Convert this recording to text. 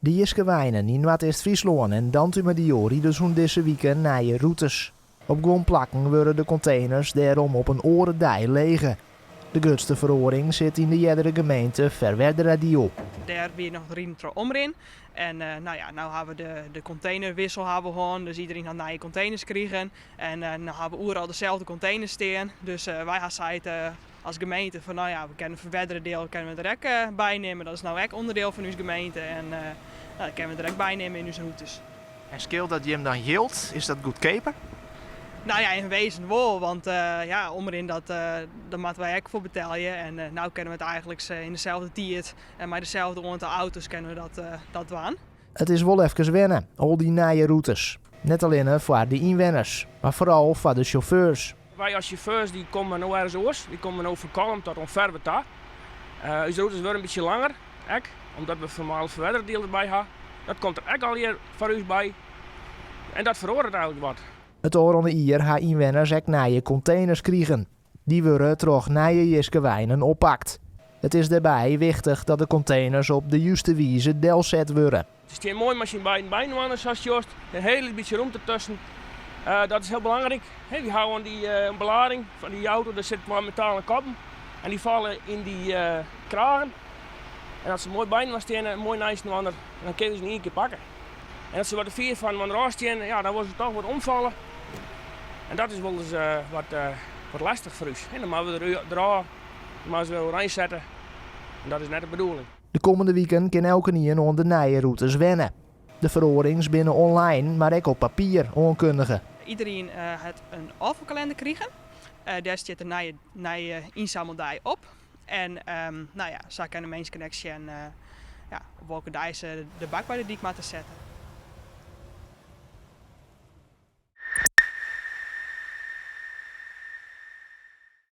De Jiske Wijnen in Noord-Est-Friesland en Dantumadio rieden zo'n deze weekend nieuwe routes. Op gewoon plakken worden de containers daarom op een orendij legen. De grootste verhoring zit in de jerdere gemeente Verwerder-Radio. Daar weer nog ruimte omrin. En nou hebben we de containerwissel gehad. Dus iedereen had nieuwe containers gekregen. En nu hebben we overal dezelfde containers staan. Dus wij hebben gezegd als gemeente van we kunnen het Verwerderen deel kunnen we direct bijnemen. Dat is nou ook onderdeel van onze gemeente. En dat kunnen we direct bijnemen in onze routes. En scheelt dat je hem dan hield? Is dat goedkoper? Nou ja, in wezen wel, want onderin daar moeten wij ook voor betalen. En nu kunnen we het eigenlijk in dezelfde tijd en met dezelfde aantal auto's kunnen we dat doen. Het is wel even wennen, al die nieuwe routes. Net alleen voor de inwoners, maar vooral voor de chauffeurs. Wij als chauffeurs die komen nou ergens oors. Die komen nou van Kalm tot Onverweta. Onze routes worden een beetje langer, omdat we formaal Verwerderdeel erbij hebben. Dat komt er ook al hier voor u bij. En dat verhoort eigenlijk wat. Het oranje hier gaan inwoners ook nieuwe containers krijgen. Die worden door nieuwe Jiske Wijnen oppakt. Het is daarbij wichtig dat de containers op de juiste wijze delzet worden. Het is een mooie machine bij de bijnwannen zoals Joost. Een hele beetje ruimte tussen. Dat is heel belangrijk. We houden die belading van die auto, daar zitten maar metalen kappen. En die vallen in die kragen. En als ze mooi bijna staan, mooi nice wander, dan kun je ze in één keer pakken. En als ze wat de vier van raast staan, dan wordt ze toch wat omvallen. En dat is wel eens wat lastig voor ons. En dan moeten we eraan, dan moeten we oranje zetten. En dat is net de bedoeling. De komende weken kan elke niet aan de nieuwe routes wennen. De verorings binnen online, maar ook op papier onkundigen. Iedereen heeft een afvalkalender gekregen. Daar zit een nieuwe inzameldij op. En zo kunnen mensen zien op welke dag ze de bak bij de dik moeten zetten.